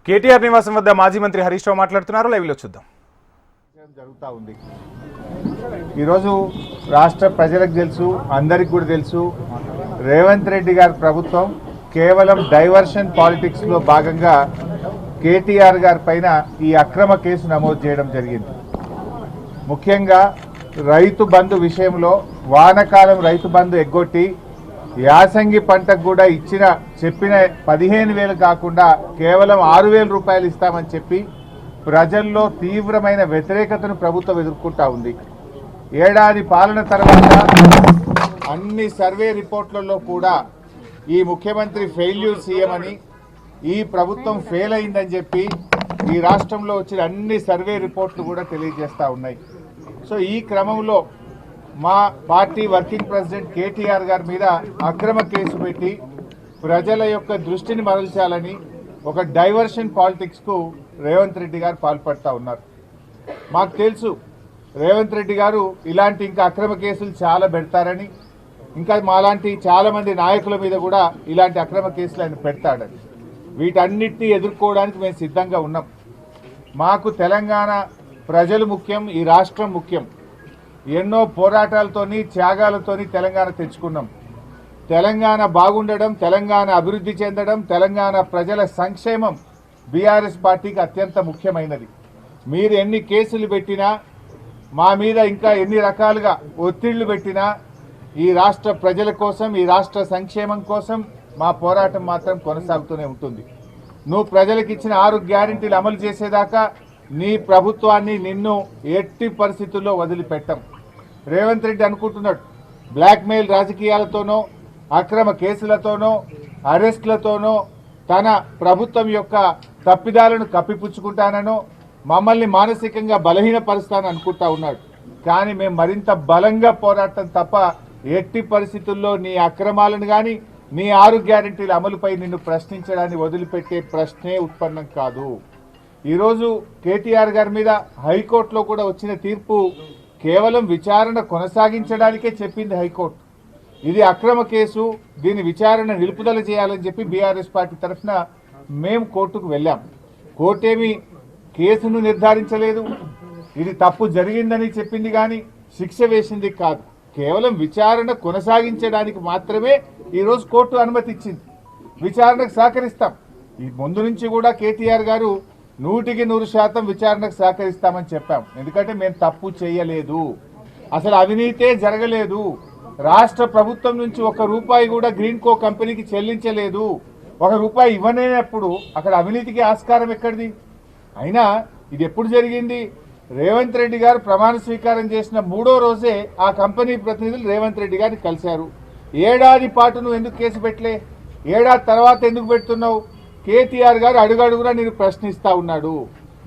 కేటీఆర్ నివాసం వద్ద మాజీ మంత్రి హరీష్ రావు మాట్లాడుతున్నారు. లైవ్లో చూద్దాం. జరుగుతూ ఉంది. ఈరోజు రాష్ట్ర ప్రజలకు తెలుసు, అందరికి కూడా తెలుసు, రేవంత్ రెడ్డి గారి ప్రభుత్వం కేవలం డైవర్షన్ పాలిటిక్స్లో భాగంగా కేటీఆర్ గారి పైన ఈ అక్రమ కేసు నమోదు చేయడం జరిగింది. ముఖ్యంగా రైతు బంధు విషయంలో వానాకాలం రైతు బంధు ఎగ్గొట్టి యాసంగి పంటకు కూడా చెప్పిన 15,000 కాకుండా కేవలం 6,000 రూపాయలు ఇస్తామని చెప్పి ప్రజల్లో తీవ్రమైన వ్యతిరేకతను ప్రభుత్వం ఎదుర్కొంటా ఉంది. ఏడాది పాలన తర్వాత అన్ని సర్వే రిపోర్ట్లలో కూడా ఈ ముఖ్యమంత్రి ఫెయిల్యూర్ సీఎం అని, ఈ ప్రభుత్వం ఫెయిల్ అయిందని చెప్పి ఈ రాష్ట్రంలో వచ్చిన అన్ని సర్వే రిపోర్ట్లు కూడా తెలియజేస్తూ ఉన్నాయి. సో ఈ క్రమంలో మా పార్టీ వర్కింగ్ ప్రెసిడెంట్ కేటీఆర్ గారి మీద అక్రమ కేసు పెట్టి ప్రజల యొక్క దృష్టిని మరల్చాలని ఒక డైవర్షన్ పాలిటిక్స్కు రేవంత్ రెడ్డి గారు పాల్పడుతూ ఉన్నారు. మాకు తెలుసు రేవంత్ రెడ్డి గారు ఇలాంటి ఇంకా అక్రమ కేసులు చాలా పెడతారని, ఇంకా మాలాంటి చాలామంది నాయకుల మీద కూడా ఇలాంటి అక్రమ కేసులు ఆయన పెడతాడని. వీటన్నిటినీ ఎదుర్కోవడానికి మేము సిద్ధంగా ఉన్నాం. మాకు తెలంగాణ ప్రజలు ముఖ్యం, ఈ రాష్ట్రం ముఖ్యం. ఎన్నో పోరాటాలతోని త్యాగాలతోని తెలంగాణ తెచ్చుకున్నాం. తెలంగాణ బాగుండడం, తెలంగాణ అభివృద్ధి చెందడం, తెలంగాణ ప్రజల సంక్షేమం బీఆర్ఎస్ పార్టీకి అత్యంత ముఖ్యమైనది. మీరు ఎన్ని కేసులు పెట్టినా, మా మీద ఇంకా ఎన్ని రకాలుగా ఒత్తిళ్లు పెట్టినా, ఈ రాష్ట్ర ప్రజల కోసం, ఈ రాష్ట్ర సంక్షేమం కోసం మా పోరాటం మాత్రం కొనసాగుతూనే ఉంటుంది. నువ్వు ప్రజలకు ఇచ్చిన 6 గ్యారెంటీలు అమలు చేసేదాకా నీ ప్రభుత్వాన్ని, నిన్ను ఎట్టి పరిస్థితుల్లో వదిలిపెట్టం. రేవంత్ రెడ్డి అనుకుంటున్నాడు బ్లాక్మెయిల్ రాజకీయాలతోనో, అక్రమ కేసులతోనో, అరెస్టులతోనో తన ప్రభుత్వం యొక్క తప్పిదాలను కప్పిపుచ్చుకుంటానో, మమ్మల్ని మానసికంగా బలహీనపరుస్తానని అనుకుంటా ఉన్నాడు. కానీ మేము మరింత బలంగా పోరాటం తప్ప ఎట్టి పరిస్థితుల్లో నీ అక్రమాలను కానీ, నీ 6 గ్యారెంటీల అమలుపై నిన్ను ప్రశ్నించడాన్ని వదిలిపెట్టే ప్రశ్నే ఉత్పన్నం కాదు. ఈరోజు కేటీఆర్ గారి మీద హైకోర్టులో కూడా వచ్చిన తీర్పు కేవలం విచారణ కొనసాగించడానికే చెప్పింది హైకోర్టు. ఇది అక్రమ కేసు, దీని విచారణ నిలుపుదల చేయాలని చెప్పి బీఆర్ఎస్ పార్టీ తరఫున మేము కోర్టుకు వెళ్ళాం. కోర్టేమి కేసును నిర్ధారించలేదు, ఇది తప్పు జరిగిందని చెప్పింది కానీ శిక్ష వేసింది కాదు. కేవలం విచారణ కొనసాగించడానికి మాత్రమే ఈరోజు కోర్టు అనుమతి ఇచ్చింది. విచారణకు సహకరిస్తాం. ఈ ముందు నుంచి కూడా కేటీఆర్ గారు 100% విచారణకు సహకరిస్తామని చెప్పాం. ఎందుకంటే మేము తప్పు చేయలేదు, అసలు అవినీతే జరగలేదు, రాష్ట్ర ప్రభుత్వం నుంచి 1 రూపాయి కూడా గ్రీన్ కో కంపెనీకి చెల్లించలేదు. 1 రూపాయి ఇవ్వలేనప్పుడు అక్కడ అవినీతికి ఆస్కారం ఎక్కడిది? అయినా ఇది ఎప్పుడు జరిగింది? రేవంత్ రెడ్డి గారు ప్రమాణ స్వీకారం చేసిన 3వ రోజే ఆ కంపెనీ ప్రతినిధులు రేవంత్ రెడ్డి గారిని కలిశారు. ఏడాది పాటు నువ్వు ఎందుకు కేసు పెట్టలే? ఏడాది తర్వాత ఎందుకు పెడుతున్నావు? కేటీఆర్ గారు అడుగడుగునా నేను ప్రశ్నిస్తా ఉన్నాడు,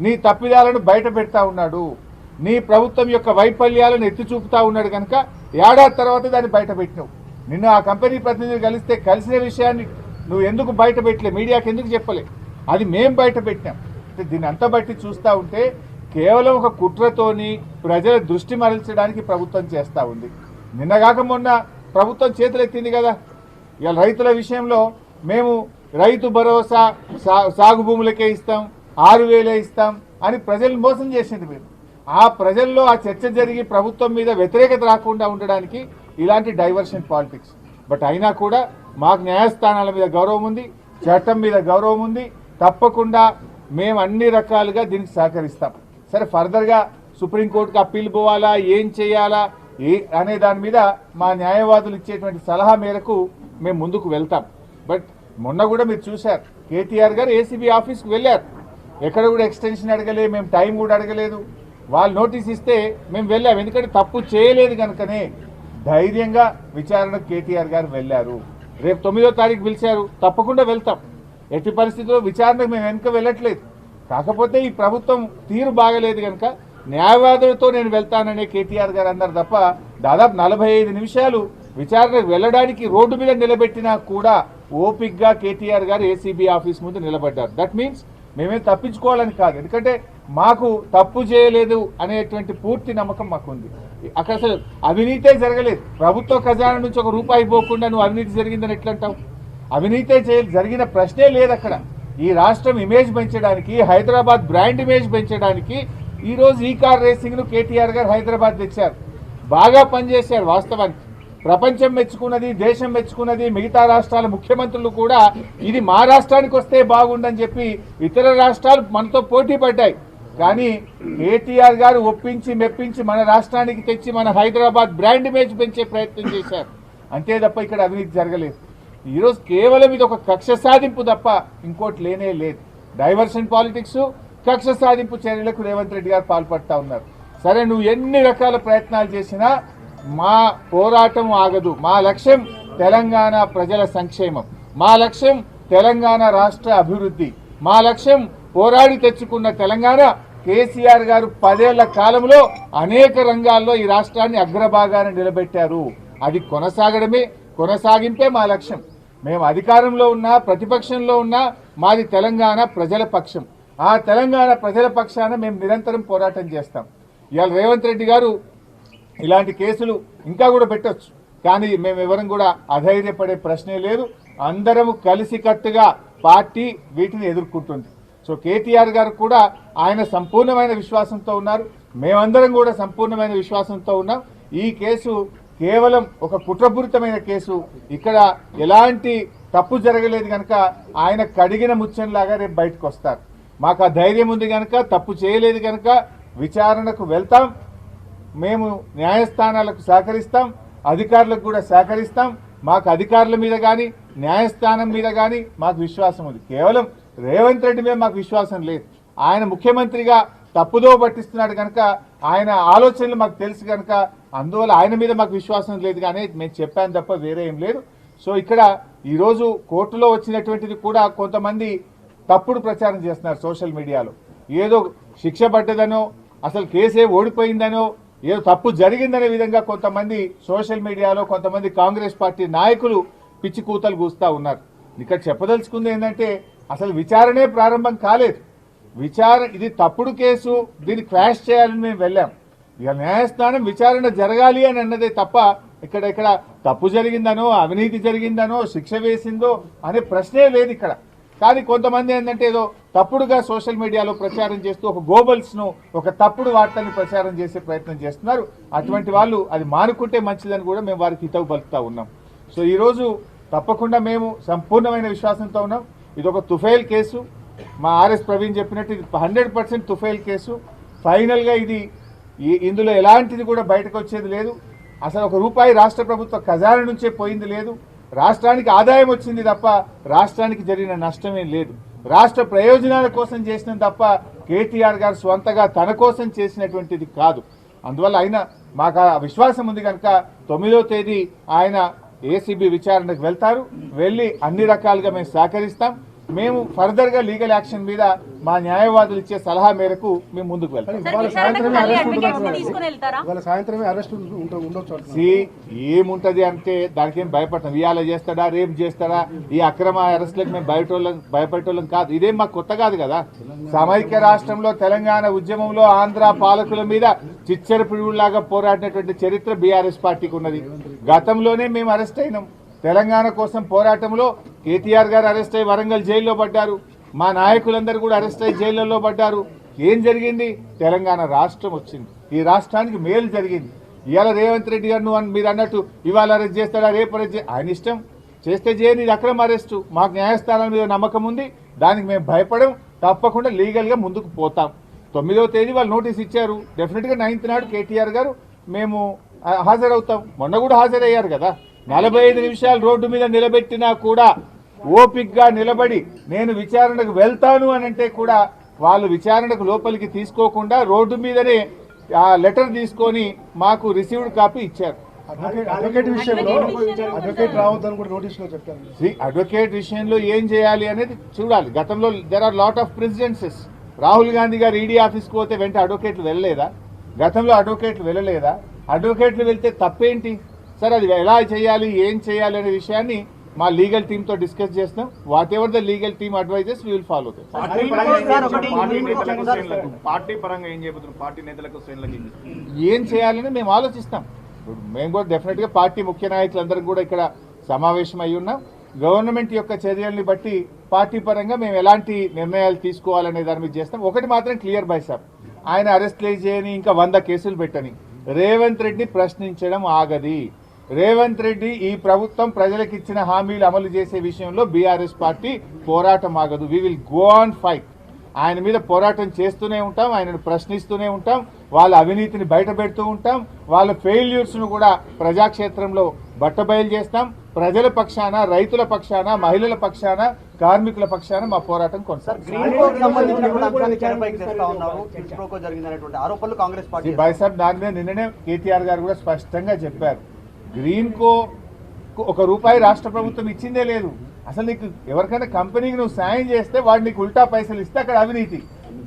నీ తప్పిదాలను బయట పెడతా ఉన్నాడు, నీ ప్రభుత్వం యొక్క వైఫల్యాలను ఎత్తి చూపుతా ఉన్నాడు. కనుక ఏడాది తర్వాత దాన్ని బయట పెట్టినావు. నిన్ను ఆ కంపెనీ ప్రతినిధులు కలిసిన విషయాన్ని నువ్వు ఎందుకు బయట పెట్టలే? మీడియాకి ఎందుకు చెప్పలే? అది మేం బయట పెట్టినాం. దీన్ని అంతా బట్టి చూస్తూ ఉంటే కేవలం ఒక కుట్రతోని ప్రజల దృష్టి మరల్చడానికి ప్రభుత్వం చేస్తూ ఉంది. నిన్నగాక మొన్న ప్రభుత్వం చేతులెత్తింది కదా. ఇవాళ రైతుల విషయంలో మేము రైతు భరోసా సాగు భూములకే ఇస్తాం, 6,000 ఇస్తాం అని ప్రజలను మోసం చేసింది మీరు. ఆ ప్రజల్లో ఆ చర్చ జరిగి ప్రభుత్వం మీద వ్యతిరేకత రాకుండా ఉండడానికి ఇలాంటి డైవర్షన్ పాలిటిక్స్. బట్ అయినా కూడా మాకు న్యాయస్థానాల మీద గౌరవం ఉంది, చట్టం మీద గౌరవం ఉంది. తప్పకుండా మేము అన్ని రకాలుగా దీనికి సహకరిస్తాం. సరే, ఫర్దర్గా సుప్రీంకోర్టుకు అప్పీల్ పోవాలా, ఏం చేయాలా అనే దాని మీద మా న్యాయవాదులు ఇచ్చేటువంటి సలహా మేరకు మేము ముందుకు వెళ్తాం. బట్ మొన్న కూడా మీరు చూశారు, కేటీఆర్ గారు ఏసీబీ ఆఫీస్కి వెళ్ళారు. ఎక్కడ కూడా ఎక్స్టెన్షన్ అడగలేదు, మేము టైం కూడా అడగలేదు. వాళ్ళు నోటీస్ ఇస్తే మేము వెళ్ళాం. ఎందుకంటే తప్పు చేయలేదు కనుకనే ధైర్యంగా విచారణకు కేటీఆర్ గారు వెళ్ళారు. రేపు 9వ తారీఖు పిలిచారు, తప్పకుండా వెళ్తాం. ఎట్టి పరిస్థితుల్లో విచారణకు మేము వెనుక వెళ్ళట్లేదు. కాకపోతే ఈ ప్రభుత్వం తీరు బాగలేదు కనుక న్యాయవాదులతో నేను వెళ్తాననే కేటీఆర్ గారు అన్నారు తప్ప దాదాపు 45 నిమిషాలు విచారణకు వెళ్ళడానికి రోడ్డు మీద నిలబెట్టినా కూడా ఓపిక్గా కేటీఆర్ గారు ఏసీబీ ఆఫీస్ ముందు నిలబడ్డారు. దట్ మీన్స్ మేమే తప్పించుకోవాలని కాదు, ఎందుకంటే మాకు తప్పు చేయలేదు అనేటువంటి పూర్తి నమ్మకం మాకుంది. అక్కడ అసలు అవినీతే జరగలేదు. ప్రభుత్వ ఖజానా నుంచి 1 రూపాయి పోకుండా నువ్వు అవినీతి జరిగిందని ఎట్లంటావు? అవినీతే జరిగిన ప్రశ్నే లేదు అక్కడ. ఈ రాష్ట్రం ఇమేజ్ పెంచడానికి, హైదరాబాద్ బ్రాండ్ ఇమేజ్ పెంచడానికి ఈరోజు ఈ కార్ రేసింగ్ను కేటీఆర్ గారు హైదరాబాద్ తెచ్చారు. బాగా పనిచేశారు. వాస్తవానికి ప్రపంచం మెచ్చుకున్నది, దేశం మెచ్చుకున్నది, మిగతా రాష్ట్రాల ముఖ్యమంత్రులు కూడా ఇది మా రాష్ట్రానికి వస్తే బాగుండని చెప్పి ఇతర రాష్ట్రాలు మనతో పోటీ పడ్డాయి. కానీ కేటీఆర్ గారు ఒప్పించి మెప్పించి మన రాష్ట్రానికి తెచ్చి మన హైదరాబాద్ బ్రాండ్ ఇమేజ్ పెంచే ప్రయత్నం చేశారు. అంతే తప్ప ఇక్కడ అవినీతి జరగలేదు. ఈరోజు కేవలం ఇది ఒక కక్ష సాధింపు తప్ప ఇంకోటి లేనే లేదు. డైవర్షన్ పాలిటిక్స్, కక్ష సాధింపు చర్యలకు రేవంత్ రెడ్డి గారు పాల్పడతా ఉన్నారు. సరే, నువ్వు ఎన్ని రకాల ప్రయత్నాలు చేసినా మా పోరాటం ఆగదు. మా లక్ష్యం తెలంగాణ ప్రజల సంక్షేమం, మా లక్ష్యం తెలంగాణ రాష్ట్ర అభివృద్ధి, మా లక్ష్యం పోరాడి తెచ్చుకున్న తెలంగాణ. కేసీఆర్ గారు 10 ఏళ్ల కాలంలో అనేక రంగాల్లో ఈ రాష్ట్రాన్ని అగ్రభాగాన్ని నిలబెట్టారు. అది కొనసాగింపే మా లక్ష్యం. మేము అధికారంలో ఉన్నా, ప్రతిపక్షంలో ఉన్నా మాది తెలంగాణ ప్రజల పక్షం. ఆ తెలంగాణ ప్రజల పక్షాన మేము నిరంతరం పోరాటం చేస్తాం. ఇవాళ రేవంత్ రెడ్డి గారు ఇలాంటి కేసులు ఇంకా కూడా పెట్టొచ్చు, కానీ మేము ఎవరం కూడా అధైర్యపడే ప్రశ్నే లేదు. అందరము కలిసికట్టుగా పార్టీ వీటిని ఎదుర్కొంటుంది. సో కేటీఆర్ గారు కూడా ఆయన సంపూర్ణమైన విశ్వాసంతో ఉన్నారు. మేమందరం కూడా సంపూర్ణమైన విశ్వాసంతో ఉన్నాం. ఈ కేసు కేవలం ఒక కుట్రపూరితమైన కేసు. ఇక్కడ ఎలాంటి తప్పు జరగలేదు కనుక ఆయన కడిగిన ముత్యంలాగా రేపు బయటకు వస్తారు. మాకు ఆ ధైర్యం ఉంది కనుక, తప్పు చేయలేదు కనుక విచారణకు వెళ్తాం. మేము న్యాయస్థానాలకు సహకరిస్తాం, అధికారులకు కూడా సహకరిస్తాం. మాకు అధికారుల మీద కానీ న్యాయస్థానం మీద కానీ మాకు విశ్వాసం ఉంది. కేవలం రేవంత్ రెడ్డి మీద మాకు విశ్వాసం లేదు. ఆయన ముఖ్యమంత్రిగా తప్పుదో పట్టిస్తున్నాడు కనుక, ఆయన ఆలోచనలు మాకు తెలుసు కనుక, అందువల్ల ఆయన మీద మాకు విశ్వాసం లేదు. కానీ మేము చెప్పాను తప్ప వేరే ఏం లేదు. సో ఇక్కడ ఈరోజు కోర్టులో వచ్చినటువంటిది కూడా కొంతమంది తప్పుడు ప్రచారం చేస్తున్నారు సోషల్ మీడియాలో. ఏదో శిక్ష పడ్డదనో, అసలు కేసే ఓడిపోయిందనో, ఏదో తప్పు జరిగిందనే విధంగా కొంతమంది సోషల్ మీడియాలో కొంతమంది కాంగ్రెస్ పార్టీ నాయకులు పిచ్చి కూతలు కూస్తూ ఉన్నారు. ఇక్కడ చెప్పదలుచుకుంది ఏంటంటే, అసలు విచారణే ప్రారంభం కాలేదు. ఇది తప్పుడు కేసు, దీన్ని క్వాష్ చేయాలని మేము వెళ్ళాం. ఇక న్యాయస్థానం విచారణ జరగాలి అని అన్నదే తప్ప ఇక్కడ తప్పు జరిగిందనో, అవినీతి జరిగిందనో, శిక్ష వేసిందో అనే ప్రశ్నే లేదు ఇక్కడ. కానీ కొంతమంది ఏంటంటే ఏదో తప్పుడుగా సోషల్ మీడియాలో ప్రచారం చేస్తూ ఒక గోబల్స్ను, ఒక తప్పుడు వార్తని ప్రచారం చేసే ప్రయత్నం చేస్తున్నారు. అటువంటి వాళ్ళు అది మానుకుంటే మంచిదని కూడా మేము వారికి హితవు పలుకుతా ఉన్నాం. సో ఈరోజు తప్పకుండా మేము సంపూర్ణమైన విశ్వాసంతో ఉన్నాం. ఇది ఒక తుఫైల్ కేసు. మా ఆర్ఎస్ ప్రవీణ్ చెప్పినట్టు ఇది 100% తుఫైల్ కేసు. ఫైనల్గా ఇందులో ఎలాంటిది కూడా బయటకు వచ్చేది లేదు. అసలు ₹1 రాష్ట్ర ప్రభుత్వ ఖజానా నుంచే పోయింది లేదు. రాష్ట్రానికి ఆదాయం వచ్చింది తప్ప రాష్ట్రానికి జరిగిన నష్టమేం లేదు. రాష్ట్ర ప్రయోజనాల కోసం చేసిన తప్ప కేటీఆర్ గారు స్వంతగా తన కోసం చేసినటువంటిది కాదు. అందువల్ల మాకు ఆ విశ్వాసం ఉంది కనుక 9వ తేదీ ఆయన ఏసీబీ విచారణకు వెళ్తారు. వెళ్ళి అన్ని రకాలుగా మేము సహకరిస్తాం. మేము ఫర్దర్ గా లీగల్ యాక్షన్ మీద మా న్యాయవాదులు ఇచ్చే సలహా మేరకు మేము ముందుకు వెళ్తాం. ఏముంటది అంటే దానికి ఏం భయపడతాం. ఇవాళ చేస్తాడా, రేపు చేస్తాడా, ఈ అక్రమ అరెస్టులకు మేము భయపడేటోళ్ళం కాదు. ఇదేం మాకు కొత్త కాదు కదా. సమైక్య రాష్ట్రంలో తెలంగాణ ఉద్యమంలో ఆంధ్ర పాలకుల మీద చిచ్చర పిడుగులాగా పోరాడినటువంటి చరిత్ర బీఆర్ఎస్ పార్టీకి ఉన్నది. గతంలోనే మేము అరెస్ట్ అయినాం. తెలంగాణ కోసం పోరాటంలో కేటీఆర్ గారు అరెస్ట్ అయ్యి వరంగల్ జైల్లో పడ్డారు. మా నాయకులందరూ కూడా అరెస్ట్ అయ్యి జైళ్లలో పడ్డారు. ఏం జరిగింది? తెలంగాణ రాష్ట్రం వచ్చింది. ఈ రాష్ట్రానికి మేలు జరిగింది. ఇవాళ రేవంత్ రెడ్డి గారు మీరు అన్నట్టు ఇవాళ అరెస్ట్ చేస్తాడా, రేపు అరెస్ట్ ఆయన ఇష్టం, చేస్తే చేయని. ఇది అక్రమ అరెస్టు. మాకు న్యాయస్థానం మీద నమ్మకం ఉంది. దానికి మేము భయపడం. తప్పకుండా లీగల్గా ముందుకు పోతాం. 9వ తేదీ వాళ్ళు నోటీస్ ఇచ్చారు. డెఫినెట్గా 9th నాడు కేటీఆర్ గారు మేము హాజరవుతాం. మొన్న కూడా హాజరయ్యారు కదా. 45 నిమిషాలు రోడ్డు మీద నిలబెట్టినా కూడా ఓపిక్గా నిలబడి నేను విచారణకు వెళ్తాను అని అంటే కూడా వాళ్ళు విచారణకు లోపలికి తీసుకోకుండా రోడ్డు మీదనే ఆ లెటర్ తీసుకొని మాకు రిసీవ్డ్ కాపీ ఇచ్చారు. అడ్వకేట్ విషయంలో ఏం చేయాలి అనేది చూడాలి. గతంలో there are lot of precedences. Rahul Gandhi గారు ఈడీ ఆఫీస్కి పోతే వెంట అడ్వకేట్లు వెళ్ళలేదా? గతంలో అడ్వకేట్లు వెళ్ళలేదా? అడ్వకేట్లు వెళ్తే తప్పేంటి? సరే, అది ఎలా చేయాలి, ఏం చేయాలి అనే విషయాన్ని మా లీగల్ టీమ్ తో డిస్కస్ చేస్తాం. Whatever the legal team advises we will follow. ఏం చేయాలని మేము ఆలోచిస్తాం. మేము కూడా డెఫినెట్ గా పార్టీ ముఖ్య నాయకులందరం కూడా ఇక్కడ సమావేశం అయి ఉన్నాం. గవర్నమెంట్ యొక్క చర్యల్ని బట్టి పార్టీ పరంగా మేము ఎలాంటి నిర్ణయాలు తీసుకోవాలనే దాని మీద చేస్తాం. ఒకటి మాత్రం క్లియర్ బై సాబ్, ఆయన అరెస్ట్ చేయని ఇంకా 100 కేసులు పెట్టని రేవంత్ రెడ్డి ప్రశ్నించడం ఆగది. రేవంత్ రెడ్డి ఈ ప్రభుత్వం ప్రజలకు ఇచ్చిన హామీలు అమలు చేసే విషయంలో బీఆర్ఎస్ పార్టీ పోరాటం ఆగదు. We will go on fight. ఆయన మీద పోరాటం చేస్తూనే ఉంటాం, ఆయనను ప్రశ్నిస్తూనే ఉంటాం, వాళ్ళ అవినీతిని బయట పెడుతూ ఉంటాం, వాళ్ళ ఫెయిల్యూర్స్ను కూడా ప్రజాక్షేత్రంలో బట్టబయలు చేస్తాం. ప్రజల పక్షాన, రైతుల పక్షాన, మహిళల పక్షాన, కార్మికుల పక్షాన మా పోరాటం కొనసాగుతుంది. దాని మీద నిన్ననే కేటీఆర్ గారు కూడా స్పష్టంగా చెప్పారు. గ్రీన్ కో ₹1 రాష్ట్ర ప్రభుత్వం ఇచ్చిందే లేదు. అసలు నీకు ఎవరికైనా కంపెనీకి నువ్వు సాయం చేస్తే వాడు నీకు ఉల్టా పైసలు ఇస్తే అక్కడ అవినీతి.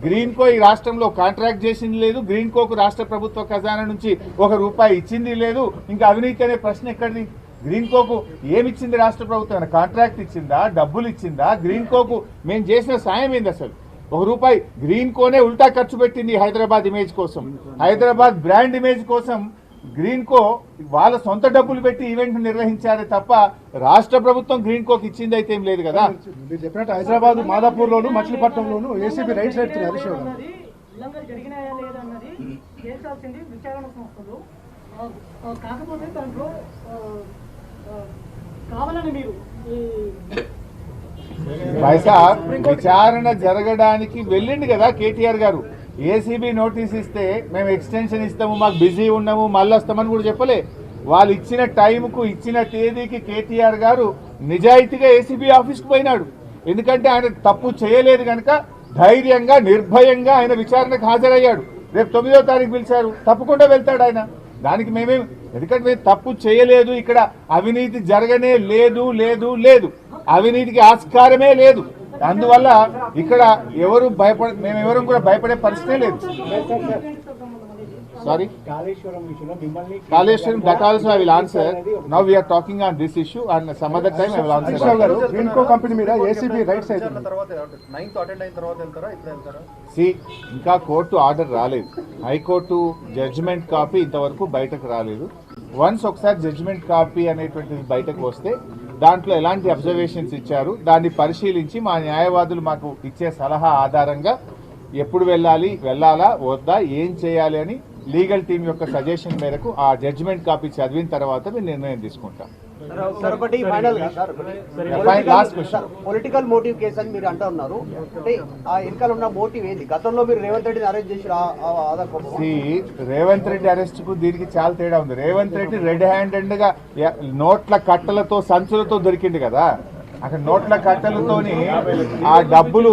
గ్రీన్ కో ఈ రాష్ట్రంలో కాంట్రాక్ట్ చేసింది లేదు, గ్రీన్ కోకు రాష్ట్ర ప్రభుత్వ ఖజానా నుంచి ₹1 ఇచ్చింది లేదు. ఇంకా అవినీతి అనే ప్రశ్న ఎక్కడిది? గ్రీన్ కోకు ఏమిచ్చింది రాష్ట్ర ప్రభుత్వం? కాంట్రాక్ట్ ఇచ్చిందా, డబ్బులు ఇచ్చిందా? గ్రీన్ కోకు మేము చేసిన సాయం ఏంది? అసలు ₹1 గ్రీన్ కోనే ఉల్టా ఖర్చు పెట్టింది హైదరాబాద్ ఇమేజ్ కోసం, హైదరాబాద్ బ్రాండ్ ఇమేజ్ కోసం. గ్రీన్ కో వాళ్ళ సొంత డబ్బులు పెట్టి ఈవెంట్ నిర్వహించారే తప్ప రాష్ట్ర ప్రభుత్వం గ్రీన్ కోకి ఇచ్చింది అయితే ఏం లేదు కదా. మీరు చెప్పినట్టు హైదరాబాద్ మాదాపూర్ లోను మచిలీపట్నంలోను ఏసీబీ రైట్స్ పెడుతున్నారు. కాకపోతే దాంట్లో కావాలని మీరు విచారణ జరగడానికి వెళ్ళింది కదా కేటీఆర్ గారు. ఏసీబీ నోటీస్ ఇస్తే మేము ఎక్స్టెన్షన్ ఇస్తాము, మాకు బిజీ ఉన్నాము, మళ్ళీ వస్తామని కూడా చెప్పలే. వాళ్ళు ఇచ్చిన టైంకు, ఇచ్చిన తేదీకి కేటీఆర్ గారు నిజాయితీగా ఏసీబీ ఆఫీస్కి పోయినాడు. ఎందుకంటే ఆయన తప్పు చేయలేదు కనుక ధైర్యంగా, నిర్భయంగా ఆయన విచారణకు హాజరయ్యాడు. రేపు 9వ తారీఖు పిలిచారు, తప్పకుండా వెళ్తాడు ఆయన. దానికి మేమేం, ఎందుకంటే మేము తప్పు చేయలేదు, ఇక్కడ అవినీతి జరగనే లేదు, అవినీతికి ఆస్కారమే లేదు. అందువల్ల ఇక్కడ ఎవరు మేమెవరం కూడా భయపడే పరిస్థితే లేదు. Sorry, Kaleshwaram that also I will answer. Now we are talking on this issue and some other time I will answer. Greenko company మీద ఏసీబీ రైట్స్ అయితే ఇంకా కోర్టు ఆర్డర్ రాలేదు, హైకోర్టు జడ్జిమెంట్ కాపీ ఇంతవరకు బయటకు రాలేదు. వన్స్ ఒకసారి జడ్జిమెంట్ కాపీ అనేటువంటిది బయటకు వస్తే దాంట్లో ఎలాంటి అబ్జర్వేషన్స్ ఇచ్చారు దాన్ని పరిశీలించి మా న్యాయవాదులు మాకు ఇచ్చే సలహా ఆధారంగా ఎప్పుడు వెళ్ళాలా వద్దా, ఏం చేయాలి అని లీగల్ టీం యొక్క సజెషన్ మేరకు ఆ జడ్జిమెంట్ కాపీ చదివిన తర్వాత మేము నిర్ణయం తీసుకుంటాం. పొలిటికల్ మోటివ్ కేసు అని మీరు అంటూ ఉన్నారు, అంటే ఆ వెనకాల ఉన్న మోటివ్ ఏంది? గతంలో మీరు రేవంత్ రెడ్డిని అరెస్ట్ చేసి రేవంత్ రెడ్డి అరెస్ట్ కు దీనికి చాలా తేడా ఉంది. రేవంత్ రెడ్డి రెడ్ హ్యాండెడ్ గా నోట్ల కట్టలతో, సంచులతో దొరికింది కదా. అక్కడ నోట్ల కట్టలతోని ఆ డబ్బులు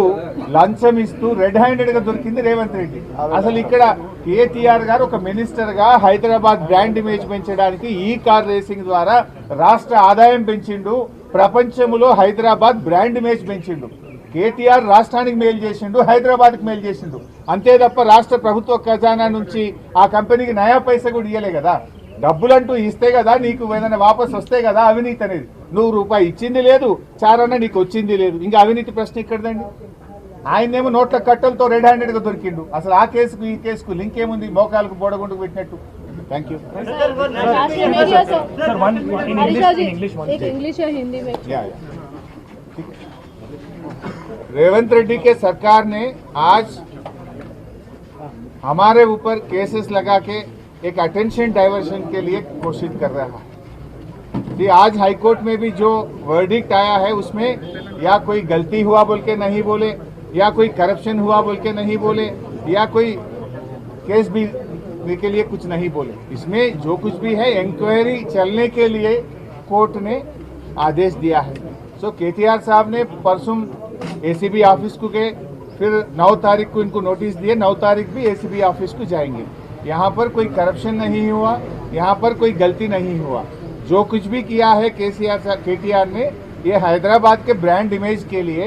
లంచం ఇస్తూ రెడ్ హ్యాండెడ్ గా దొరికింది రేవంత్ రెడ్డి. అసలు ఇక్కడ కేటీఆర్ గారు ఒక మినిస్టర్ గా హైదరాబాద్ బ్రాండ్ ఇమేజ్ పెంచడానికి ఈ కార్ రేసింగ్ ద్వారా రాష్ట్ర ఆదాయం పెంచిండు, ప్రపంచంలో హైదరాబాద్ బ్రాండ్ ఇమేజ్ పెంచిండు. కేటీఆర్ రాష్ట్రానికి మేలు చేసిండు, హైదరాబాద్కి మేలు చేసిండు, అంతే తప్ప రాష్ట్ర ప్రభుత్వ ఖజానా నుంచి ఆ కంపెనీకి నయా పైసా కూడా ఇయ్యలే కదా. డబ్బులంటూ ఇస్తే కదా నీకు ఏదైనా వాపస్ వస్తే కదా అవినీతి అనేది. ₹100 ఇచ్చింది లేదు, చారన్నా నీకు వచ్చింది లేదు, ఇంకా అవినీతి ప్రశ్న ఇక్కడదండి. ఆయనేమో నోట్ల కట్టలతో రెడ్ హ్యాండెడ్ గా దొరికిండు. అసలు ఆ కేసుకు ఈ కేసుకు లింక్ ఏముంది? మోకాలకు బోడగుండుకు పెట్టినట్టు. Thank you. रेवंत रेड्डी के सरकार ने आज हमारे ऊपर केसेस लगा के एक अटेंशन डाइवर्शन के लिए कोशिश कर रहा है. आज हाईकोर्ट में भी जो वर्डिक्ट आया है उसमें या कोई गलती हुआ बोल के नहीं बोले, या कोई करप्शन हुआ बोल के नहीं बोले, या कोई केस भी के लिए कुछ नहीं बोले. इसमें जो कुछ भी है इंक्वायरी चलने के लिए कोर्ट ने आदेश दिया है. सो केटीआर साहब ने परसों एसीबी ऑफिस को गए, फिर 9 तारीख को इनको नोटिस दिए, 9 तारीख भी एसीबी ऑफिस को जाएंगे. यहाँ पर कोई करप्शन नहीं हुआ, यहाँ पर कोई गलती नहीं हुआ. जो कुछ भी किया है केटीआर ने, ये हैदराबाद के ब्रांड इमेज के लिए,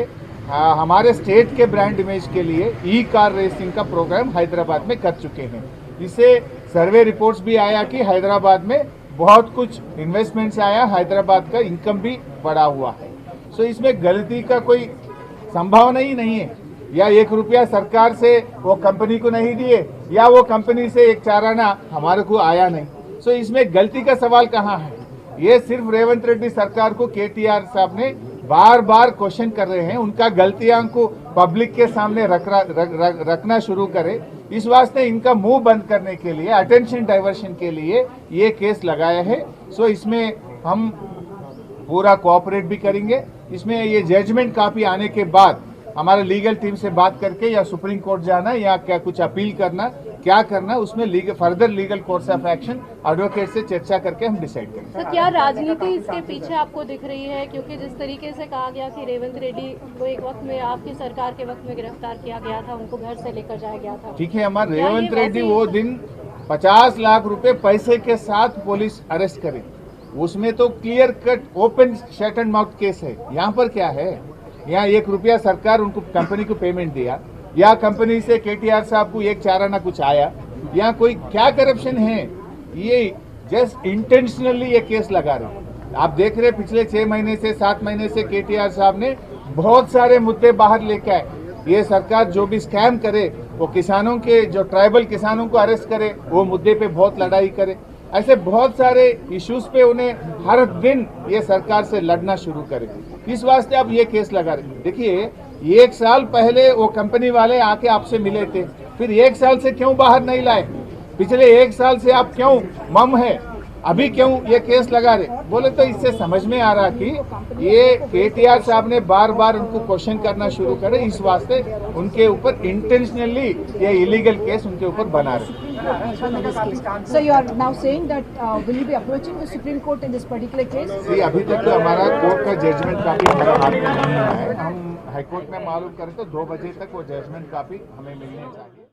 हमारे स्टेट के ब्रांड इमेज के लिए ई कार रेसिंग का प्रोग्राम हैदराबाद में कर चुके हैं. इससे सर्वे रिपोर्ट्स भी आया कि हैदराबाद में बहुत कुछ इन्वेस्टमेंट्स आया, हैदराबाद का इनकम भी बढ़ा हुआ है. सो इसमें गलती का कोई संभावना ही नहीं है. या ₹1 सरकार से वो कंपनी को नहीं दिए, या वो कंपनी से एक चाराना हमारे को आया नहीं. सो इसमें गलती का सवाल कहाँ है? ये सिर्फ रेवंत रेड्डी सरकार को केटीआर साहब ने बार बार क्वेश्चन कर रहे हैं, उनका गलतियां को पब्लिक के सामने रखना शुरू करे। इस वास्ते इनका मुंह बंद करने के लिए, अटेंशन डाइवर्शन के लिए ये केस लगाया है। सो इसमें हम पूरा कोऑपरेट भी करेंगे। इसमें ये जजमेंट कॉपी आने के बाद हमारे लीगल टीम से बात करके या सुप्रीम कोर्ट जाना या क्या कुछ अपील करना, क्या करना, उसमें further legal course of action advocate से चर्चा करके हम डिसाइड करेंगे। तो क्या राजनीति इसके पीछे आपको दिख रही है? क्योंकि जिस तरीके से कहा गया कि रेवंत रेड्डी को एक वक्त में आपकी सरकार के वक्त में गिरफ्तार किया गया था, उनको घर से लेकर जाया गया था। ठीक है, हमारे क्या ये रेवंत रेड्डी वैसी- वो दिन 50 लाख रुपए पैसे के साथ पुलिस अरेस्ट करे, उसमें तो clear cut open shut and mouth case है। यहाँ पर क्या है, यहाँ 1 रुपया सरकार उनको कंपनी को पेमेंट दिया या कंपनी से केटीआर साहब को 1 चाराना कुछ आया, यहाँ कोई क्या करप्शन है? ये जस्ट इंटेंशनली ये केस लगा रहे। आप देख रहे पिछले 6 महीने से 7 महीने से केटीआर साहब ने बहुत सारे मुद्दे बाहर लेके आए। ये सरकार जो भी स्कैम करे, वो किसानों के, जो ट्राइबल किसानों को अरेस्ट करे, वो मुद्दे पे बहुत लड़ाई करे। ऐसे बहुत सारे इश्यूज पे उन्हें हर दिन ये सरकार से लड़ना शुरू करे। इस वास्ते अब ये केस लगा रहे। देखिए, 1 साल पहले वो कंपनी वाले आके आपसे मिले थे, फिर 1 साल से क्यों बाहर नहीं लाए? पिछले 1 साल से आप क्यों मम है, अभी क्यों ये केस लगा रहे? बोले तो इससे समझ में आ रहा कि ये केटीआर साहब ने बार बार उनको क्वेश्चन करना शुरू करे, इस वास्ते उनके ऊपर इंटेंशनली ये इलीगल केस उनके ऊपर बना रहे। So you are now saying that will you be approaching the Supreme Court in this particular case? See, अभी तक तो हमारा कोर्ट का जजमेंट कॉपी हमारे हाथ में नहीं आया है। हम हाईकोर्ट में मालूम करें तो 2 बजे तक वो जजमेंट कॉपी हमें मिलनी चाहिए।